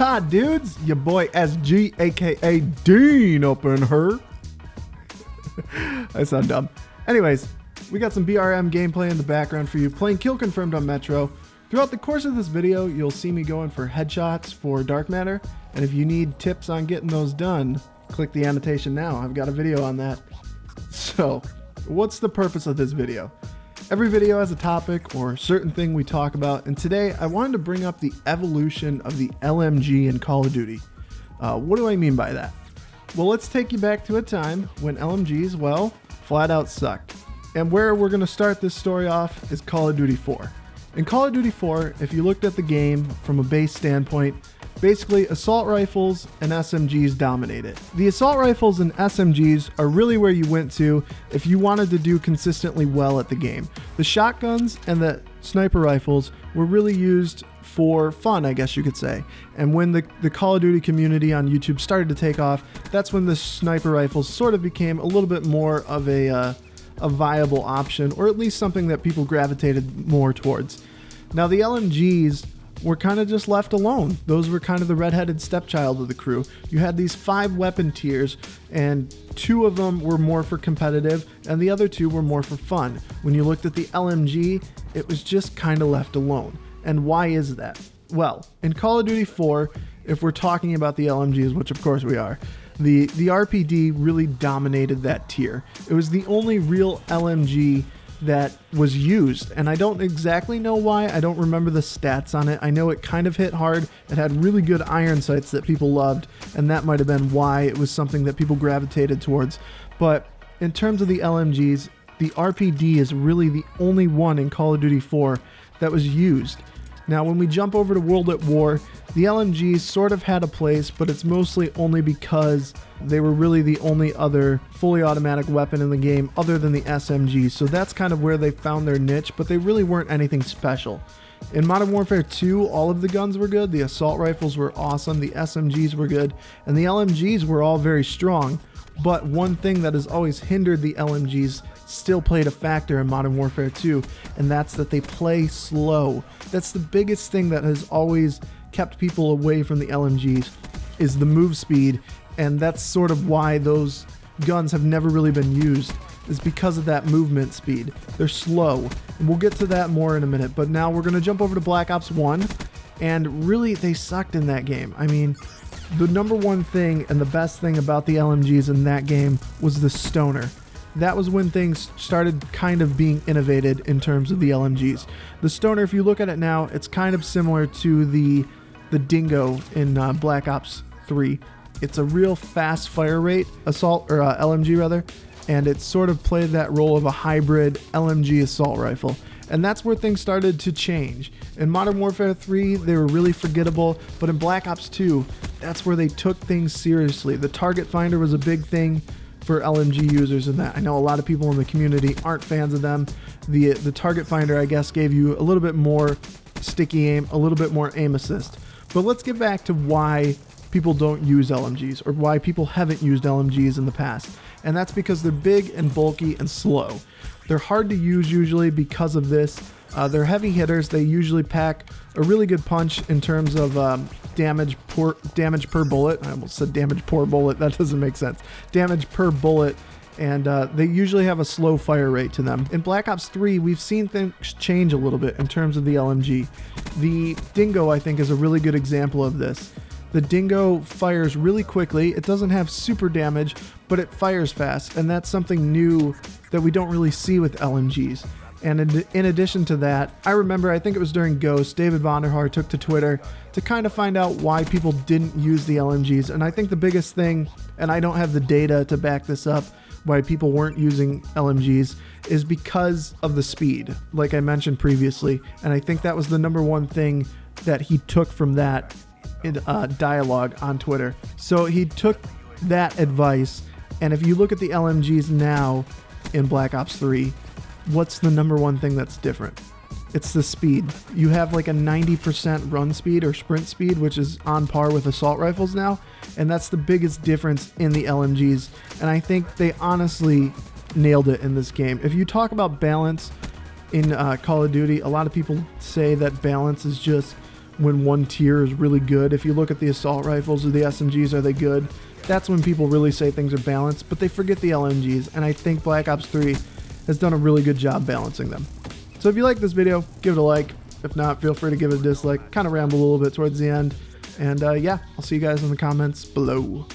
Ha, dudes, your boy SG aka Dean up in her. I sound dumb. Anyways, we got some BRM gameplay in the background for you, playing Kill Confirmed on Metro. Throughout the course of this video, you'll see me going for headshots for Dark Matter, and if you need tips on getting those done, click the annotation now. I've got a video on that. So, what's the purpose of this video? Every video has a topic or certain thing we talk about, and today I wanted to bring up the evolution of the LMG in Call of Duty. What do I mean by that? Well, let's take you back to a time when LMGs, well, flat out sucked. And where we're going to start this story off is Call of Duty 4. In Call of Duty 4, if you looked at the game from a base standpoint, basically assault rifles and SMGs dominate it. The assault rifles and SMGs are really where you went to if you wanted to do consistently well at the game. The shotguns and the sniper rifles were really used for fun, I guess you could say. And when the Call of Duty community on YouTube started to take off, that's when the sniper rifles sort of became a little bit more of a viable option, or at least something that people gravitated more towards. Now the LMGs were kind of just left alone. Those were kind of the redheaded stepchild of the crew. You had these 5 weapon tiers, and 2 of them were more for competitive, and the other 2 were more for fun. When you looked at the LMG, it was just kind of left alone. And why is that? Well, in Call of Duty 4, if we're talking about the LMGs, which of course we are, the RPD really dominated that tier. It was the only real LMG that was used, and I don't exactly know why. I don't remember the stats on it. I know it kind of hit hard. It had really good iron sights that people loved, and that might have been why it was something that people gravitated towards. But in terms of the LMGs, the RPD is really the only one in Call of Duty 4 that was used. Now, when we jump over to World at War, the LMGs sort of had a place, but it's mostly only because they were really the only other fully automatic weapon in the game other than the SMG. So that's kind of where they found their niche, but they really weren't anything special. In Modern Warfare 2, all of the guns were good. The assault rifles were awesome. The SMGs were good. And the LMGs were all very strong. But one thing that has always hindered the LMGs still played a factor in Modern Warfare 2, and that's that they play slow. That's the biggest thing that has always kept people away from the LMGs, is the move speed, and that's sort of why those guns have never really been used, is because of that movement speed. They're slow, and we'll get to that more in a minute, but now we're going to jump over to Black Ops 1, and really they sucked in that game. I mean, the number one thing and the best thing about the LMGs in that game was the stoner. That was when things started kind of being innovated in terms of the LMGs. The stoner, if you look at it now, it's kind of similar to the dingo in Black Ops 3. It's a real fast fire rate assault, or LMG rather, and it sort of played that role of a hybrid LMG assault rifle. And that's where things started to change. In Modern Warfare 3, they were really forgettable, but in Black Ops 2, that's where they took things seriously. The target finder was a big thing for LMG users in that. I know a lot of people in the community aren't fans of them. The target finder, I guess, gave you a little bit more sticky aim, a little bit more aim assist. But let's get back to why people don't use LMGs, or why people haven't used LMGs in the past. And that's because they're big and bulky and slow. They're hard to use usually because of this. They're heavy hitters. They usually pack a really good punch in terms of damage per bullet. I almost said damage per bullet. That doesn't make sense. Damage per bullet. And they usually have a slow fire rate to them. In Black Ops 3, we've seen things change a little bit in terms of the LMG. The Dingo, I think, is a really good example of this. The Dingo fires really quickly. It doesn't have super damage, but it fires fast, and that's something new that we don't really see with LMGs. And in addition to that, I remember, I think it was during Ghost, David Vonderhaar took to Twitter to kind of find out why people didn't use the LMGs. And I think the biggest thing, and I don't have the data to back this up, why people weren't using LMGs is because of the speed, like I mentioned previously. And I think that was the number one thing that he took from that dialogue on Twitter. So he took that advice, and if you look at the LMGs now in Black Ops 3, what's the number one thing that's different? It's the speed. You have like a 90% run speed or sprint speed, which is on par with assault rifles now, and that's the biggest difference in the LMGs, and I think they honestly nailed it in this game. If you talk about balance in Call of Duty, a lot of people say that balance is just when one tier is really good. If you look at the assault rifles or the SMGs, are they good? That's when people really say things are balanced, but they forget the LMGs, and I think Black Ops 3 has done a really good job balancing them. So if you like this video, give it a like. If not, feel free to give it a dislike. Kind of ramble a little bit towards the end. And yeah, I'll see you guys in the comments below.